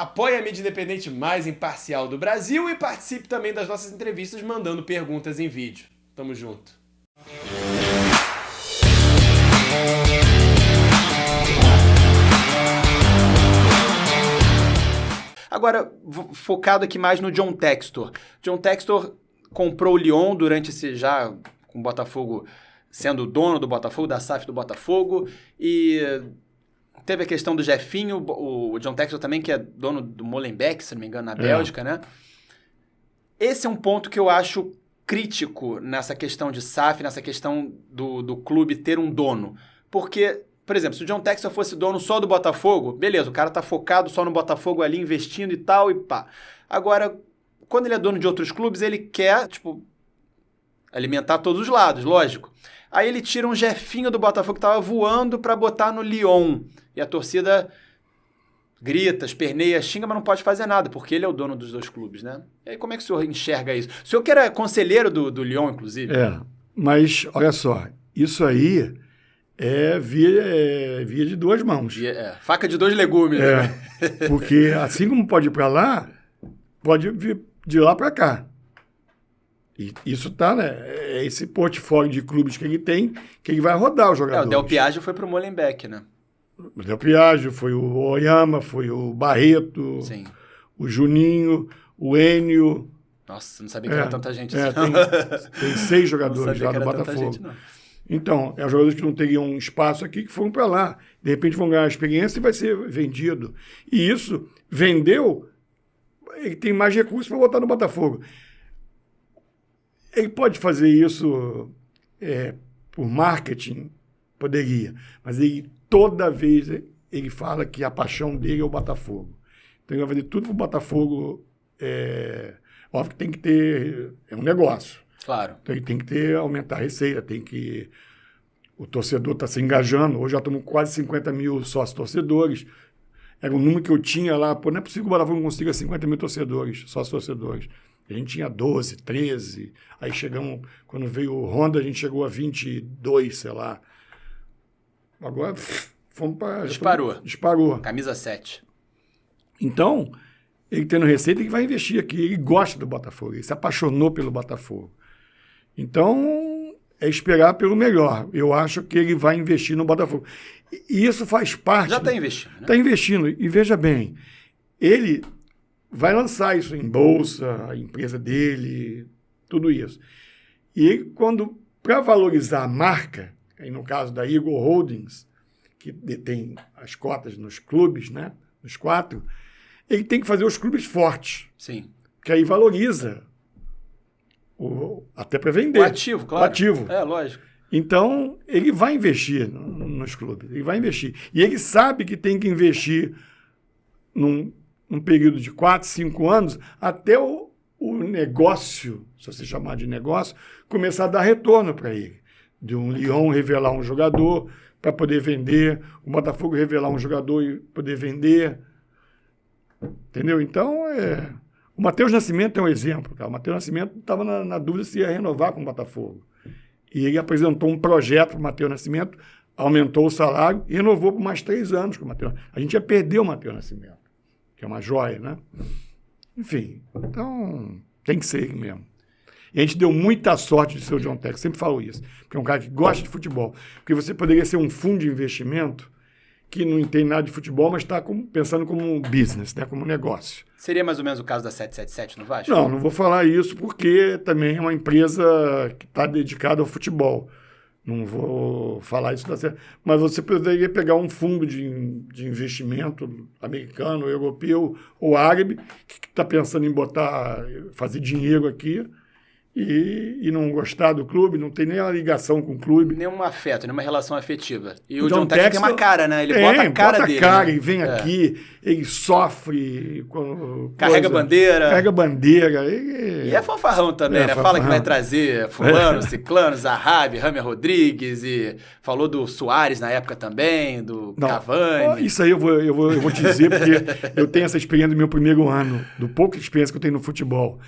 Apoie a mídia independente mais imparcial do Brasil e participe também das nossas entrevistas mandando perguntas em vídeo. Tamo junto. Agora, focado aqui mais no John Textor. John Textor comprou o Lyon durante esse já com o Botafogo sendo dono do Botafogo, da SAF do Botafogo, e teve a questão do Jefinho, o John Textor também, que é dono do Molenbeek, se não me engano, na Bélgica, né? Esse é um ponto que eu acho crítico nessa questão de SAF, nessa questão do clube ter um dono. Porque, por exemplo, se o John Textor fosse dono só do Botafogo, beleza, o cara tá focado só no Botafogo ali, investindo e tal, e pá. Agora, quando ele é dono de outros clubes, ele quer, alimentar todos os lados, lógico. Aí ele tira um Jefinho do Botafogo que tava voando pra botar no Lyon. E a torcida grita, esperneia, xinga, mas não pode fazer nada, porque ele é o dono dos dois clubes, né? E aí como é que o senhor enxerga isso? O senhor que era conselheiro do Lyon, inclusive. Mas olha só, isso aí é via de duas mãos. Faca de dois legumes. Né? Porque assim como pode ir para lá, pode vir de lá para cá. E isso tá, né? É esse portfólio de clubes que ele tem, que ele vai rodar os jogadores. O Del Piage foi pro Molenbeek, né? O Del Piage, foi o Oyama, foi o Barreto, Sim. O Juninho, o Enio. Nossa, não sabia que era tanta gente assim. Tem 6 jogadores lá no Botafogo. Gente, então, é jogadores que não teriam espaço aqui, que foram para lá. De repente vão ganhar experiência e vai ser vendido. E isso, vendeu, ele tem mais recursos para botar no Botafogo. Ele pode fazer isso por marketing, poderia, mas ele toda vez ele fala que a paixão dele é o Botafogo. Então ele vai fazer tudo para o Botafogo. Óbvio que tem que ter... É um negócio. Claro. Então ele tem que aumentar a receita, o torcedor está se engajando. Hoje já estamos com quase 50 mil sócios torcedores. Era um número que eu tinha lá. Não é possível que o Botafogo não consiga 50 mil torcedores, sócios torcedores. A gente tinha 12, 13. Aí chegamos... Quando veio o Honda, a gente chegou a 22, sei lá. Agora, fomos para... Disparou. Camisa 7. Então, ele tendo receita, ele vai investir aqui. Ele gosta do Botafogo. Ele se apaixonou pelo Botafogo. Então, é esperar pelo melhor. Eu acho que ele vai investir no Botafogo. E isso faz parte... Já está investindo, né? Está investindo. E veja bem, ele vai lançar isso em bolsa, a empresa dele, tudo isso. E ele, para valorizar a marca, aí no caso da Eagle Holdings, que detém as cotas nos clubes, né, nos 4, ele tem que fazer os clubes fortes. Sim. Que aí valoriza, até para vender. O ativo, claro. O ativo. Lógico. Então, ele vai investir nos clubes, ele vai investir. E ele sabe que tem que investir num período de 4, 5 anos, até o negócio, se você chamar de negócio, começar a dar retorno para ele. De um Lyon revelar um jogador para poder vender, o Botafogo revelar um jogador e poder vender. Entendeu? Então, o Matheus Nascimento é um exemplo. Cara. O Matheus Nascimento estava na dúvida se ia renovar com o Botafogo. E ele apresentou um projeto para o Matheus Nascimento, aumentou o salário e renovou por mais 3 anos com o Matheus. A gente ia perder o Matheus Nascimento, que é uma joia, né? Enfim, então tem que ser ele mesmo. E a gente deu muita sorte de ser o John Textor, sempre falo isso, porque é um cara que gosta de futebol. Porque você poderia ser um fundo de investimento que não entende nada de futebol, mas está pensando como um business, né? Como um negócio. Seria mais ou menos o caso da 777 no Vasco? Não vou falar isso porque também é uma empresa que está dedicada ao futebol. Não vou falar isso. Mas você poderia pegar um fundo de investimento americano, europeu ou árabe que está pensando em fazer dinheiro aqui e não gostar do clube, não tem nem uma ligação com o clube. Nenhum afeto, nenhuma relação afetiva. E o John Textor tem uma cara, né? Ele bota a cara dele. Né? E vem aqui, ele sofre. Carrega bandeira. Carrega bandeira. E é fanfarrão também, né? Fala que vai trazer fulano, ciclano, Zahavi, James Rodrigues, e falou do Suárez na época também, do Cavani. Isso aí eu vou te dizer, porque eu tenho essa experiência do meu primeiro ano, do pouco de experiência que eu tenho no futebol.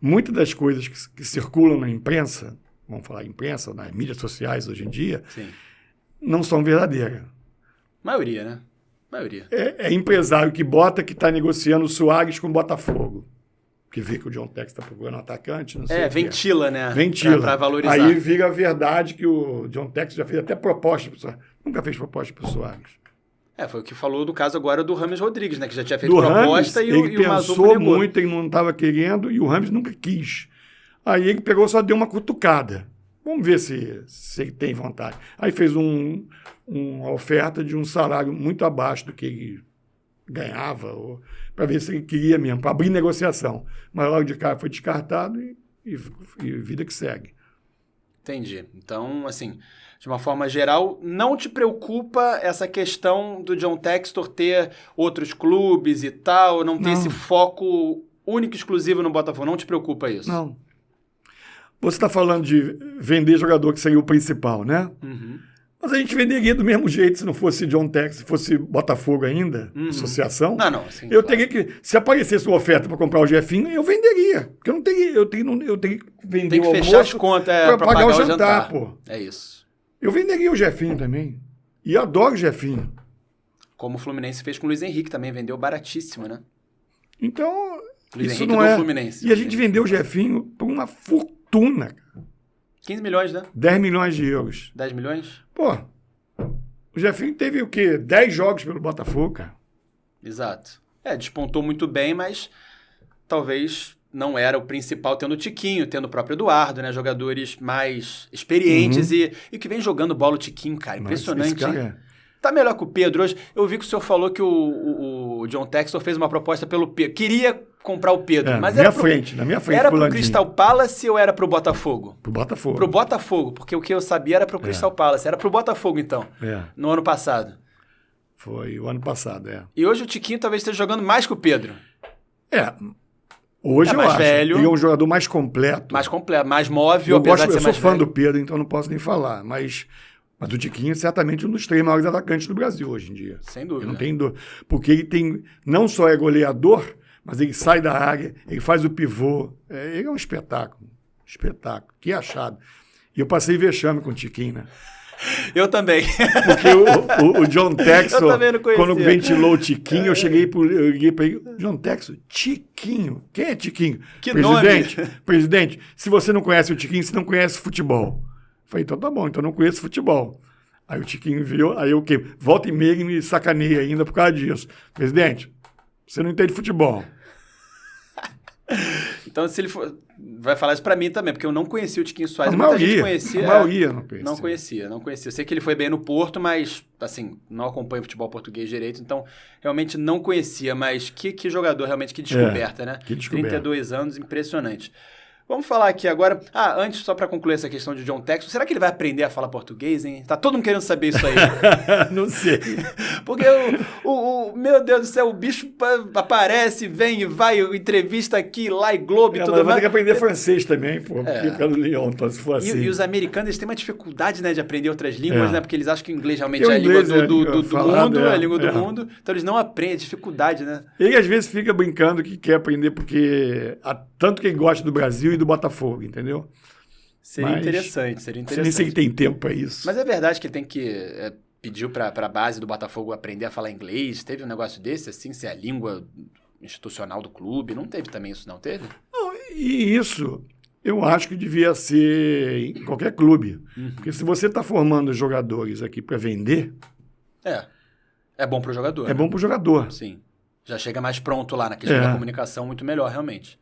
Muitas das coisas que circulam na imprensa, vamos falar imprensa, nas mídias sociais hoje em dia, Sim. não são verdadeiras. Maioria, né? Maioria. É empresário que bota que está negociando o Soares com o Botafogo. Que vê que o John Tex está procurando um atacante, não sei. Ventila, né? Ventila. Pra valorizar. Aí vira a verdade que o John Tex já fez até proposta para o Soares. Nunca fez proposta para o Soares. Foi o que falou do caso agora do Rames Rodrigues, né? Que já tinha feito Do proposta Rames, e ele o Mazzuco pensou negou. muito, ele não estava querendo e o Rames nunca quis. Aí ele pegou, só deu uma cutucada. Vamos ver se ele tem vontade. Aí fez uma oferta de um salário muito abaixo do que ele ganhava, para ver se ele queria mesmo, para abrir negociação. Mas logo de cara foi descartado e vida que segue. Entendi. Então, assim, de uma forma geral, não te preocupa essa questão do John Textor ter outros clubes e tal, não ter esse foco único e exclusivo no Botafogo? Não te preocupa isso? Não. Você está falando de vender jogador que seria o principal, né? Uhum. Mas a gente venderia do mesmo jeito se não fosse John Tex, se fosse Botafogo ainda, associação. Não, assim, eu teria que, se aparecesse uma oferta para comprar o Jefinho, eu venderia. Porque eu teria que vender tem que o fechar almoço as contas para pagar o jantar, pô. É isso. Eu venderia o Jefinho também. E adoro o Jefinho. Como o Fluminense fez com o Luiz Henrique também, vendeu baratíssimo, né? Então, Luiz isso Henrique não do é... Fluminense. E a gente vendeu o Jefinho por uma fortuna. 15 milhões, né? 10 milhões de euros. 10 milhões? Pô, o Jefinho teve o quê? 10 jogos pelo Botafogo, cara. Exato. Despontou muito bem, mas talvez não era o principal, tendo o Tiquinho, tendo o próprio Eduardo, né? Jogadores mais experientes e que vem jogando bola o Tiquinho, cara. Impressionante. Esse cara Tá melhor que o Pedro hoje. Eu vi que o senhor falou que o John Textor fez uma proposta pelo Pedro. Queria comprar o Pedro, mas na era minha frente. Era pro Crystal Palace ou era pro Botafogo? Pro Botafogo. Pro Botafogo, porque o que eu sabia era pro Crystal Palace. Era pro Botafogo, então, no ano passado. Foi o ano passado, E hoje o Tiquinho talvez esteja jogando mais que o Pedro. Hoje eu mais acho. velho. Ele é um jogador mais completo. Mais móvel, apesar de ser mais velho. Eu sou fã do Pedro, então não posso nem falar, mas o Tiquinho é certamente um dos 3 maiores atacantes do Brasil hoje em dia. Sem dúvida. Eu não tenho dúvida. Porque ele tem, não só é goleador, mas ele sai da área, ele faz o pivô. Ele é um espetáculo. Espetáculo. Que achado. E eu passei vexame com o Tiquinho, né? Eu também. Porque o John Textor, quando conhecia. ventilou o Tiquinho, eu liguei para ele, John Textor, Tiquinho? Quem é Tiquinho? Que presidente, nome? Presidente, se você não conhece o Tiquinho, você não conhece futebol. Falei, então tá bom, então eu não conheço futebol. Aí o Tiquinho viu, aí o quê? Volta e meia e me sacaneia ainda por causa disso. Presidente, você não entende futebol. Então, se ele for... Vai falar isso pra mim também, porque eu não conhecia o Tiquinho Soares. A Muita maioria, gente conhecia. a maioria não conhecia. Não conhecia. Eu sei que ele foi bem no Porto, mas, assim, não acompanho futebol português direito, então realmente não conhecia. Mas que jogador, realmente, que descoberta, né? Que descoberta. 32 anos, impressionante. Vamos falar aqui agora... antes, só pra concluir essa questão de John Textor, será que ele vai aprender a falar português, hein? Tá todo mundo querendo saber isso aí. Não sei. Porque meu Deus do céu, o bicho aparece, vem e vai, entrevista aqui, lá e Globo e tudo mais. Vai ter que aprender francês também, pô, porque pelo Lyon, então, se for assim. E os americanos, eles têm uma dificuldade, né, de aprender outras línguas, né? Porque eles acham que o inglês realmente Porque é a língua do mundo, é a língua do mundo. Então eles não aprendem, dificuldade, né? Ele às vezes fica brincando que quer aprender porque tanto que ele gosta do Brasil e do Botafogo, entendeu? Seria interessante. Nem sei que tem tempo para isso. Mas é verdade que ele tem que... pediu para a base do Botafogo aprender a falar inglês? Teve um negócio desse, assim, ser a língua institucional do clube? Não teve também isso, não teve? Não, e isso eu acho que devia ser em qualquer clube. Porque se você está formando jogadores aqui para vender... É bom para o jogador. É bom para o jogador. Sim. Já chega mais pronto lá na questão da comunicação, muito melhor, realmente.